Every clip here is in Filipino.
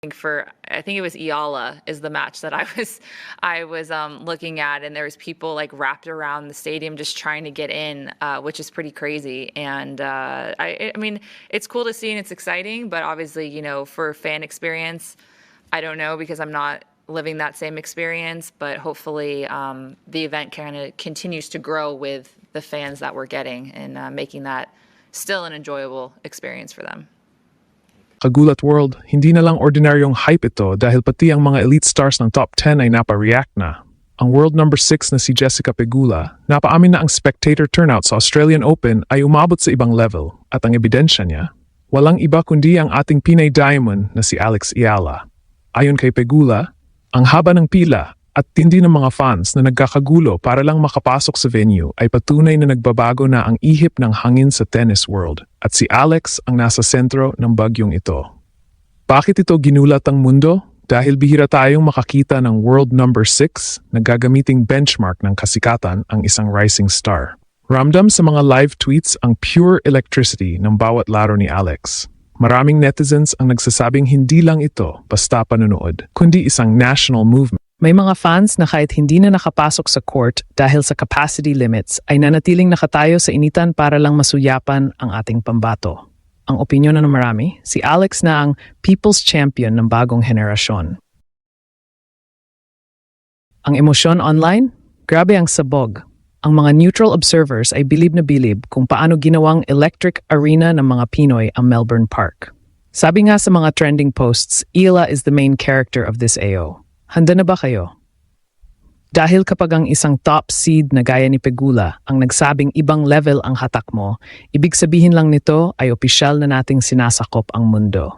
I think it was Iala is the match that I was looking at, and there was people like wrapped around the stadium just trying to get in, which is pretty crazy. And I mean, it's cool to see and it's exciting, but obviously, for fan experience, I don't know because I'm not living that same experience. But hopefully, the event kind of continues to grow with the fans that we're getting and making that still an enjoyable experience for them. Kagulat World, hindi na lang ordinaryong hype ito dahil pati ang mga elite stars ng top 10 ay napa-react na. Ang world number 6 na si Jessica Pegula, napaamin na ang spectator turnout sa Australian Open ay umabot sa ibang level at ang ebidensya niya, walang iba kundi ang ating Pinay Diamond na si Alex Eala. Ayon kay Pegula, ang haba ng pila at tindi ng mga fans na nagkakagulo para lang makapasok sa venue ay patunay na nagbabago na ang ihip ng hangin sa tennis world at si Alex ang nasa sentro ng bagyong ito. Bakit ito ginulat ang mundo? Dahil bihira tayong makakita ng world number 6 na gagamiting benchmark ng kasikatan ang isang rising star. Ramdam sa mga live tweets ang pure electricity ng bawat laro ni Alex. Maraming netizens ang nagsasabing hindi lang ito basta panonood, kundi isang national movement. May mga fans na kahit hindi na nakapasok sa court dahil sa capacity limits ay nanatiling nakatayo sa initan para lang masuyapan ang ating pambato. Ang opinyon ng marami, si Alex na ang people's champion ng bagong henerasyon. Ang emosyon online? Grabe ang sabog. Ang mga neutral observers ay bilib na bilib kung paano ginawang electric arena ng mga Pinoy ang Melbourne Park. Sabi nga sa mga trending posts, Eala is the main character of this AO. Handa na ba kayo? Dahil kapag ang isang top seed na gaya ni Pegula ang nagsabing ibang level ang hatak mo, ibig sabihin lang nito ay opisyal na nating sinasakop ang mundo.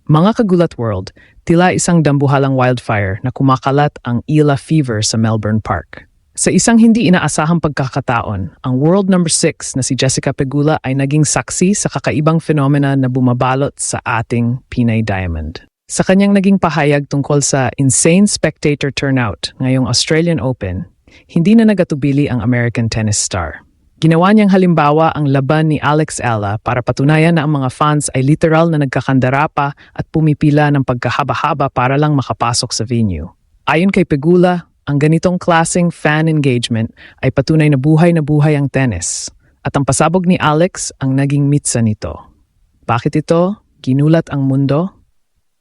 Mga Kagulat World, tila isang dambuhalang wildfire na kumakalat ang Eala fever sa Melbourne Park. Sa isang hindi inaasahang pagkakataon, ang world number 6 na si Jessica Pegula ay naging saksi sa kakaibang fenomena na bumabalot sa ating Pinay Diamond. Sa kanyang naging pahayag tungkol sa insane spectator turnout ngayong Australian Open, hindi na nagatubili ang American tennis star. Ginawa niyang halimbawa ang laban ni Alex Eala para patunayan na ang mga fans ay literal na nagkakandara pa at pumipila ng pagkahaba-haba para lang makapasok sa venue. Ayon kay Pegula, ang ganitong klaseng fan engagement ay patunay na buhay ang tennis at ang pasabog ni Alex ang naging mitsa nito. Bakit ito? Ginulat ang mundo?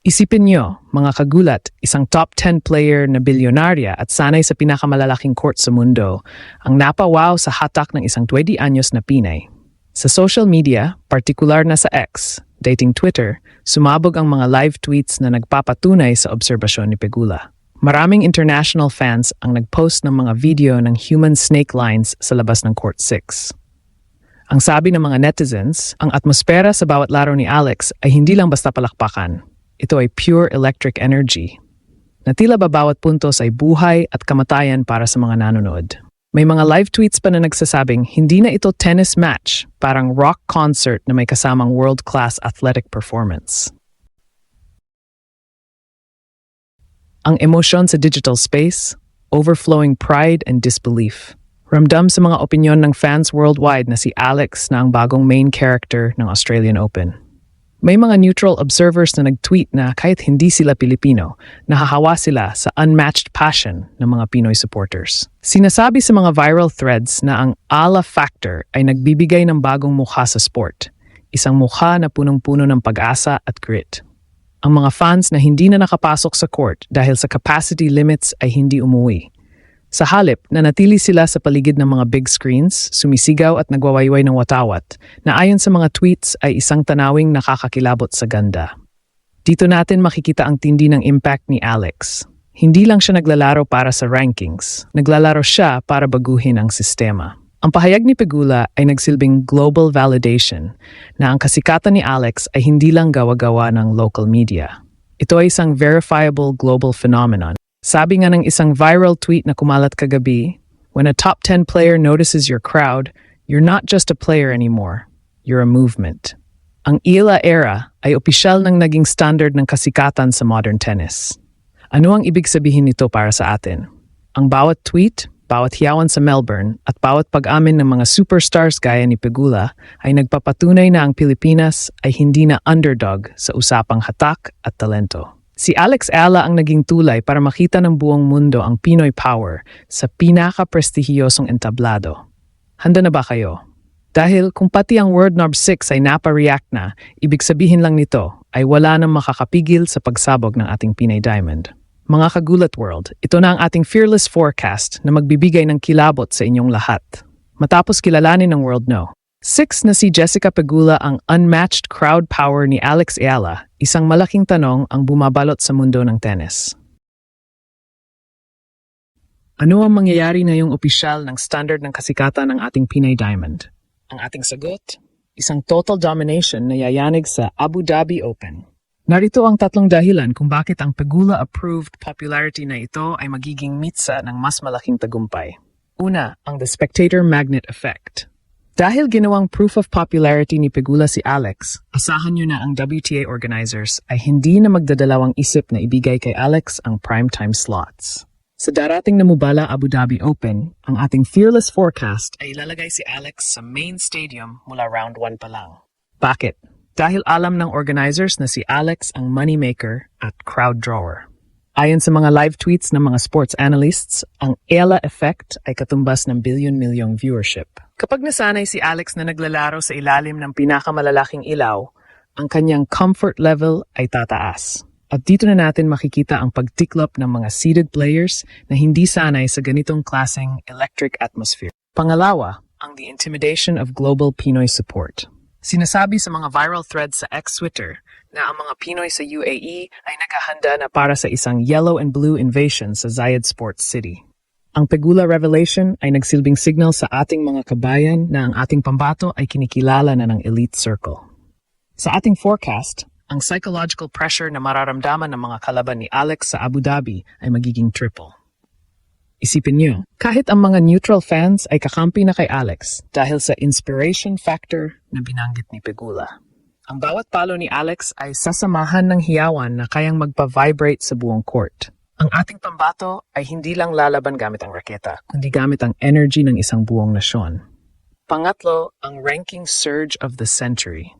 Isipin nyo, mga kagulat, isang top 10 player na bilyonarya at sanay sa pinakamalalaking court sa mundo, ang napawaw sa hatak ng isang 20 anyos na Pinay. Sa social media, partikular na sa X, dating Twitter, sumabog ang mga live tweets na nagpapatunay sa obserbasyon ni Pegula. Maraming international fans ang nagpost ng mga video ng human snake lines sa labas ng Court 6. Ang sabi ng mga netizens, ang atmosfera sa bawat laro ni Alex ay hindi lang basta palakpakan. Ito ay pure electric energy. Na tila ba bawat puntos ay buhay at kamatayan para sa mga nanonood. May mga live tweets pa na nagsasabing hindi na ito tennis match, parang rock concert na may kasamang world-class athletic performance. Ang emosyon sa digital space, overflowing pride and disbelief. Ramdam sa mga opinyon ng fans worldwide na si Alex na ang bagong main character ng Australian Open. May mga neutral observers na nag-tweet na kahit hindi sila Pilipino, nahahawa sila sa unmatched passion ng mga Pinoy supporters. Sinasabi sa mga viral threads na ang Eala factor ay nagbibigay ng bagong mukha sa sport, isang mukha na punong-puno ng pag-asa at grit. Ang mga fans na hindi na nakapasok sa court dahil sa capacity limits ay hindi umuwi. Sa halip, nanatili sila sa paligid ng mga big screens, sumisigaw at nagwawayway ng watawat, na ayon sa mga tweets ay isang tanawing nakakakilabot sa ganda. Dito natin makikita ang tindi ng impact ni Alex. Hindi lang siya naglalaro para sa rankings, naglalaro siya para baguhin ang sistema. Ang pahayag ni Pegula ay nagsilbing global validation na ang kasikatan ni Alex ay hindi lang gawa-gawa ng local media. Ito ay isang verifiable global phenomenon. Sabi nga ng isang viral tweet na kumalat kagabi, when a top 10 player notices your crowd, you're not just a player anymore, you're a movement. Ang Eala era ay opisyal ng naging standard ng kasikatan sa modern tennis. Ano ang ibig sabihin nito para sa atin? Ang bawat tweet, bawat hiyawan sa Melbourne at bawat pag-amin ng mga superstars gaya ni Pegula ay nagpapatunay na ang Pilipinas ay hindi na underdog sa usapang hatak at talento. Si Alex Ala ang naging tulay para makita ng buong mundo ang Pinoy power sa pinaka-prestihiyosong entablado. Handa na ba kayo? Dahil kung pati ang World Number 6 ay napa-react na, ibig sabihin lang nito ay wala nang makakapigil sa pagsabog ng ating Pinay Diamond. Mga kagulat world, ito na ang ating fearless forecast na magbibigay ng kilabot sa inyong lahat. Matapos kilalanin ng world no. 6 na si Jessica Pegula ang unmatched crowd power ni Alex Ayala, isang malaking tanong ang bumabalot sa mundo ng tennis. Ano ang mangyayari na yung opisyal ng standard ng kasikatan ng ating Pinay Diamond? Ang ating sagot? Isang total domination na yayanig sa Abu Dhabi Open. Narito ang tatlong dahilan kung bakit ang Pegula-approved popularity na ito ay magiging mitsa ng mas malaking tagumpay. Una, ang The Spectator Magnet Effect. Dahil ginawang proof of popularity ni Pegula si Alex, asahan nyo na ang WTA organizers ay hindi na magdadalawang isip na ibigay kay Alex ang primetime slots. Sa darating na Mubala Abu Dhabi Open, ang ating fearless forecast ay ilalagay si Alex sa main stadium mula round 1 pa lang. Bakit? Dahil alam ng organizers na si Alex ang moneymaker at crowd drawer. Ayon sa mga live tweets ng mga sports analysts, ang Ayala effect ay katumbas ng bilyon-milyong viewership. Kapag nasanay si Alex na naglalaro sa ilalim ng pinakamalalaking ilaw, ang kanyang comfort level ay tataas. At dito na natin makikita ang pagtiklop ng mga seeded players na hindi sanay sa ganitong klaseng electric atmosphere. Pangalawa, ang the intimidation of global Pinoy support. Sinasabi sa mga viral threads sa X-Twitter na ang mga Pinoy sa UAE ay naghahanda na para sa isang yellow and blue invasion sa Zayed Sports City. Ang Pegula revelation ay nagsilbing signal sa ating mga kabayan na ang ating pambato ay kinikilala na ng elite circle. Sa ating forecast, ang psychological pressure na mararamdaman ng mga kalaban ni Alex sa Abu Dhabi ay magiging triple. Isipin niyo, kahit ang mga neutral fans ay kakampi na kay Alex dahil sa inspiration factor na binanggit ni Pegula. Ang bawat palo ni Alex ay sasamahan ng hiyawan na kayang magpa-vibrate sa buong court. Ang ating pambato ay hindi lang lalaban gamit ang raketa, kundi gamit ang energy ng isang buong nasyon. Pangatlo, ang ranking surge of the century.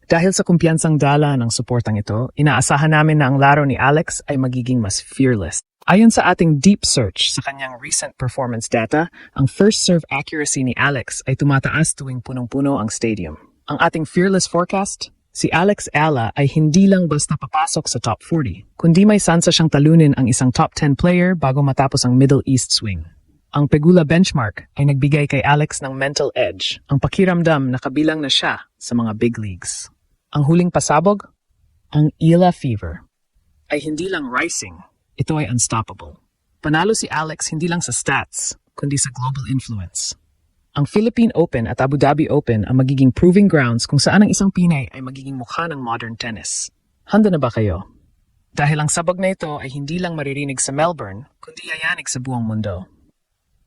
Dahil sa kumpiyansang dala ng suportang ito, inaasahan namin na ang laro ni Alex ay magiging mas fearless. Ayon sa ating deep search sa kanyang recent performance data, ang first serve accuracy ni Alex ay tumataas tuwing punong-puno ang stadium. Ang ating fearless forecast? Si Alex Ayala ay hindi lang basta papasok sa top 40, kundi may sansa siyang talunin ang isang top 10 player bago matapos ang Middle East swing. Ang Pegula benchmark ay nagbigay kay Alex ng mental edge, ang pakiramdam na kabilang na siya sa mga big leagues. Ang huling pasabog, ang Ayala fever, ay hindi lang rising, ito ay unstoppable. Panalo si Alex hindi lang sa stats, kundi sa global influence. Ang Philippine Open at Abu Dhabi Open ang magiging proving grounds kung saan ang isang Pinay ay magiging mukha ng modern tennis. Handa na ba kayo? Dahil ang sabog na ito ay hindi lang maririnig sa Melbourne, kundi yayanig sa buong mundo.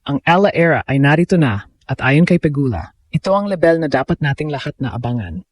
Ang Ayala era ay narito na at ayon kay Pegula, ito ang level na dapat nating lahat na abangan.